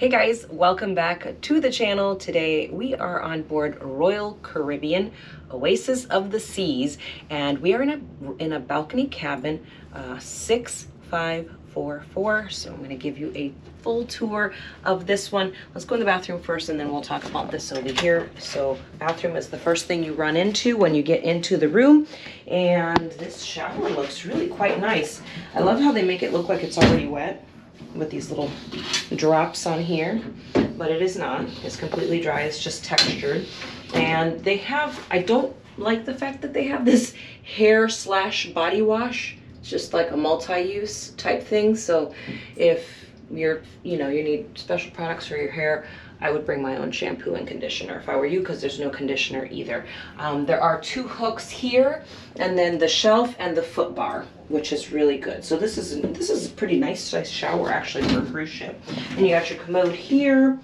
Hey guys, welcome back to the channel. Today we are on board Royal Caribbean Oasis of the Seas, and we are in a balcony cabin, 6544. So I'm going to give you a full tour of this one. Let's go in the bathroom first and then we'll talk about this over here. So bathroom is the first thing you run into when you get into the room, and this shower looks really quite nice. I love how they make it look like it's already wet with these little drops on here, but it is not. It's completely dry. It's just textured. And they have, I don't like the fact that they have this hair slash body wash. It's just like a multi-use type thing. So if you're, you need special products for your hair, I would bring my own shampoo and conditioner if I were you, because there's no conditioner either. There are two hooks here, and then the shelf and the foot bar, which is really good. So this is a pretty nice shower actually for a cruise ship. And you got your commode here.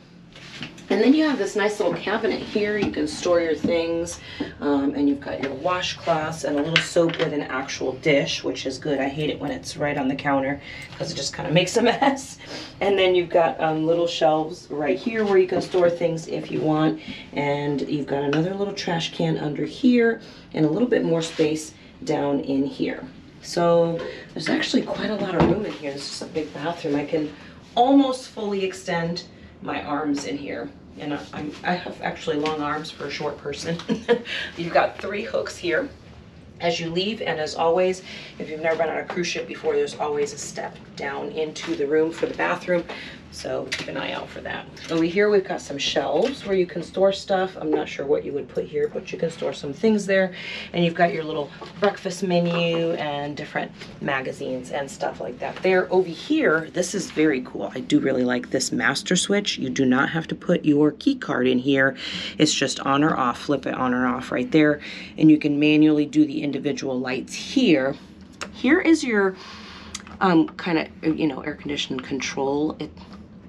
And then you have this nice little cabinet here. You can store your things. And you've got your washcloths and a little soap with an actual dish, which is good. I hate it when it's right on the counter because it just kind of makes a mess. And then you've got little shelves right here where you can store things if you want. And you've got another little trash can under here and a little bit more space down in here. So there's actually quite a lot of room in here. This is a big bathroom. I can almost fully extend my arms in here, and I have actually long arms for a short person. You've got three hooks here as you leave, and as always, if you've never been on a cruise ship before, there's always a step down into the room for the bathroom, so keep an eye out for that. Over here we've got some shelves where you can store stuff. I'm not sure what you would put here, but you can store some things there. And you've got your little breakfast menu and different magazines and stuff like that there. Over here, this is very cool. I do really like this master switch. You do not have to put your key card in here. It's just on or off. Flip it on or off right there, and you can manually do the individual lights here. Here is your kind of air conditioning control. It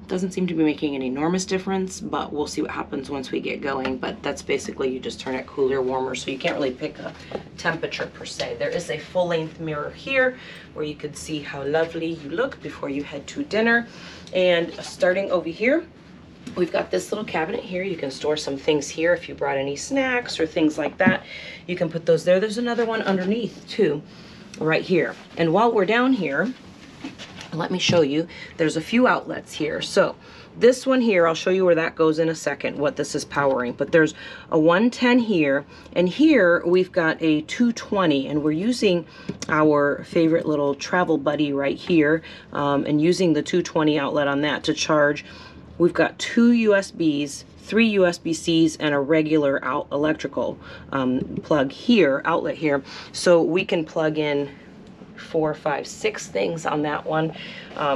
doesn't seem to be making an enormous difference, but we'll see what happens once we get going. But that's basically, you just turn it cooler, warmer, so you can't really pick a temperature per se. There is a full-length mirror here where you can see how lovely you look before you head to dinner. And starting over here, we've got this little cabinet here. You can store some things here if you brought any snacks or things like that. You can put those there. There's another one underneath too, right here. And while we're down here, let me show you, there's a few outlets here. So this one here, I'll show you where that goes in a second, what this is powering. But there's a 110 here, and here we've got a 220, and we're using our favorite little travel buddy right here, and using the 220 outlet on that to charge. We've got two USBs, 3 USB-Cs, and a regular electrical plug here, outlet here. So we can plug in 4, 5, 6 things on that one.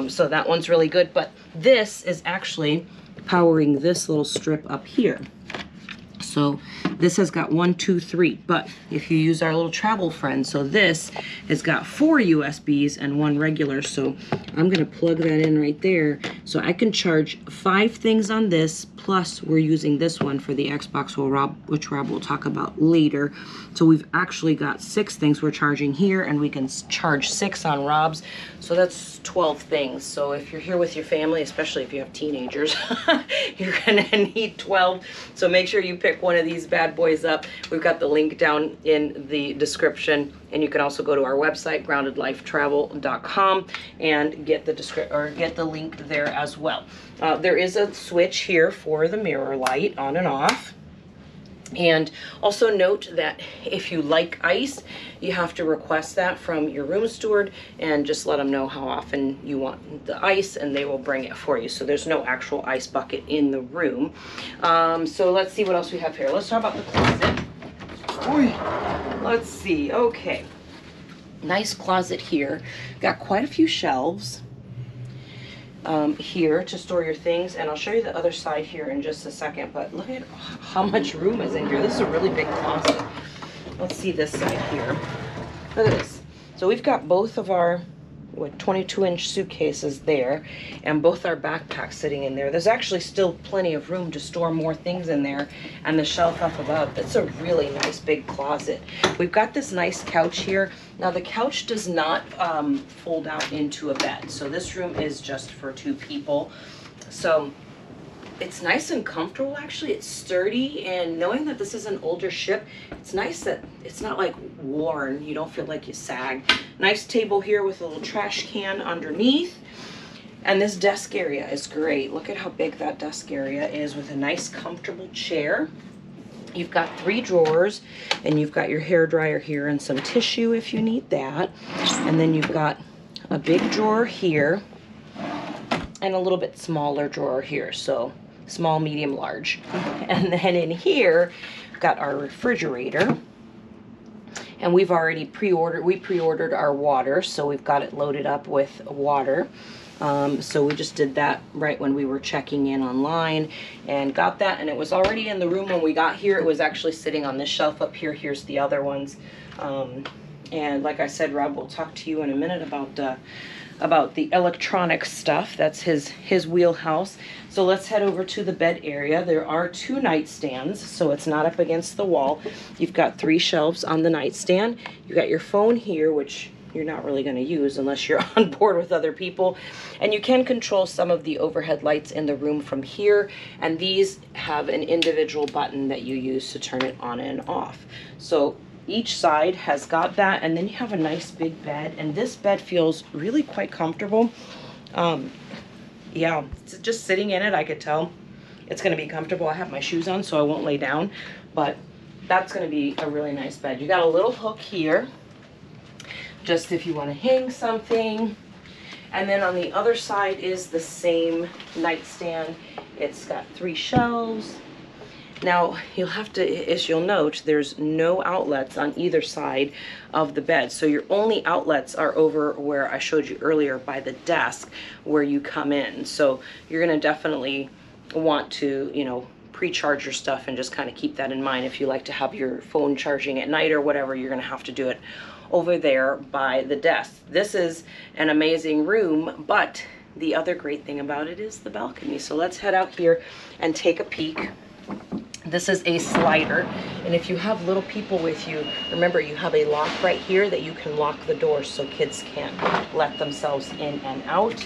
So that one's really good. But this is actually powering this little strip up here. So this has got 1, 2, 3. But if you use our little travel friend, so this has got 4 USBs and 1 regular. So I'm going to plug that in right there. So I can charge 5 things on this, plus we're using this one for the Xbox, which Rob will talk about later. So we've actually got 6 things we're charging here, and we can charge 6 on Rob's. So that's 12 things. So if you're here with your family, especially if you have teenagers, you're going to need 12. So make sure you pick one of these bad boys up. We've got the link down in the description, and you can also go to our website, groundedlifetravel.com, and get the link there as well. There is a switch here for the mirror light on and off. And also note that if you like ice, you have to request that from your room steward and just let them know how often you want the ice, and they will bring it for you. So there's no actual ice bucket in the room. So let's see what else we have here. Let's talk about the closet. Let's see. Okay. Nice closet here. Got quite a few shelves here to store your things, and I'll show you the other side here in just a second. But look at how much room is in here. This is a really big closet. Let's see this side here. Look at this. So we've got both of our 22-inch suitcases there, and both our backpacks sitting in there. There's actually still plenty of room to store more things in there, and the shelf up above. It's a really nice big closet. We've got this nice couch here. Now the couch does not fold out into a bed, so this room is just for 2 people. So it's nice and comfortable, actually. It's sturdy, and knowing that this is an older ship, it's nice that it's not like worn. You don't feel like you sag. Nice table here with a little trash can underneath. And this desk area is great. Look at how big that desk area is with a nice comfortable chair. You've got 3 drawers, and you've got your hair dryer here and some tissue if you need that. And then you've got a big drawer here and a little bit smaller drawer here. So small, medium, large. And then in here, we've got our refrigerator. And we've already pre-ordered our water, so we've got it loaded up with water. So we just did that right when we were checking in online and got that, and it was already in the room when we got here. It was actually sitting on this shelf up here. Here's the other ones. And like I said, Rob will talk to you in a minute about the electronic stuff. That's his wheelhouse. So let's head over to the bed area. There are 2 nightstands, so it's not up against the wall. You've got 3 shelves on the nightstand. You got your phone here, which you're not really going to use unless you're on board with other people. And you can control some of the overhead lights in the room from here. And these have an individual button that you use to turn it on and off. So each side has got that, and then you have a nice big bed, and this bed feels really quite comfortable. Yeah, just sitting in it, I could tell it's going to be comfortable. I have my shoes on, so I won't lay down, but that's going to be a really nice bed. You got a little hook here, just if you want to hang something. And then on the other side is the same nightstand. It's got 3 shelves. Now, you'll have to, as you'll note, there's no outlets on either side of the bed. So your only outlets are over where I showed you earlier by the desk where you come in. So you're going to definitely want to, you know, pre-charge your stuff and just kind of keep that in mind. If you like to have your phone charging at night or whatever, you're going to have to do it over there by the desk. This is an amazing room, but the other great thing about it is the balcony. So let's head out here and take a peek. This is a slider, and if you have little people with you, remember you have a lock right here that you can lock the doors so kids can't let themselves in and out.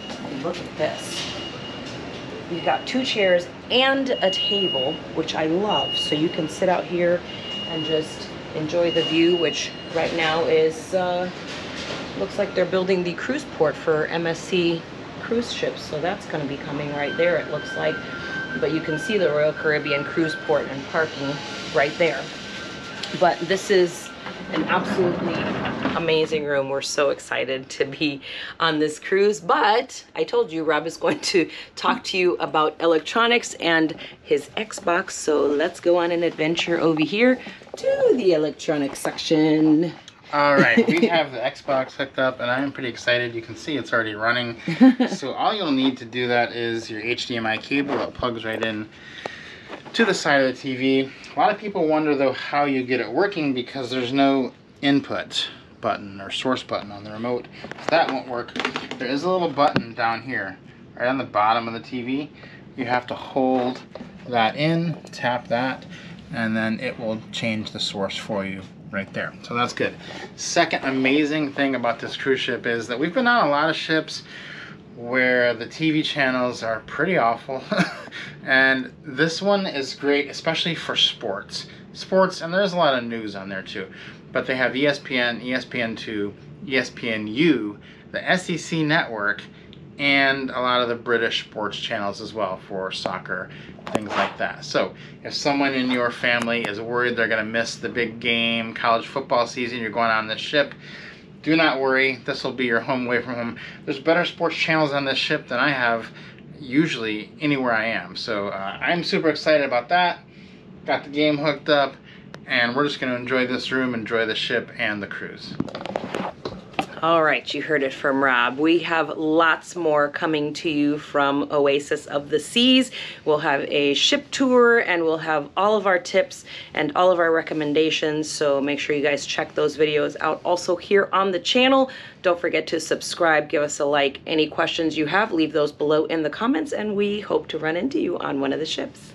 And look at this. You've got 2 chairs and a table, which I love. So you can sit out here and just enjoy the view, which right now is, looks like they're building the cruise port for MSC cruise ships. So that's going to be coming right there, it looks like. But you can see the Royal Caribbean cruise port and parking right there. But this is an absolutely amazing room. We're so excited to be on this cruise. But I told you Rob is going to talk to you about electronics and his Xbox. So let's go on an adventure over here to the electronics section. All right, we have the Xbox hooked up, and I'm pretty excited. You can see it's already running. So all you'll need to do that is your HDMI cable that plugs right in to the side of the TV. A lot of people wonder, though, how you get it working because there's no input button or source button on the remote. So that won't work. There is a little button down here, right on the bottom of the TV. You have to hold that in, tap that, and then it will change the source for you right there. So that's good. Second amazing thing about this cruise ship is that we've been on a lot of ships where the TV channels are pretty awful. And this one is great, especially for sports. And there's a lot of news on there too. But they have ESPN, ESPN2, ESPNU, the SEC network, and a lot of the British sports channels as well for soccer, things like that. So if someone in your family is worried they're going to miss the big game, college football season, you're going on this ship, do not worry. This will be your home away from home. There's better sports channels on this ship than I have usually anywhere I am. So I'm super excited about that. Got the game hooked up, and we're just going to enjoy this room, enjoy the ship and the cruise. All right, you heard it from Rob. We have lots more coming to you from Oasis of the Seas. We'll have a ship tour, and we'll have all of our tips and all of our recommendations. So make sure you guys check those videos out also here on the channel. Don't forget to subscribe, give us a like. Any questions you have, leave those below in the comments, and we hope to run into you on one of the ships.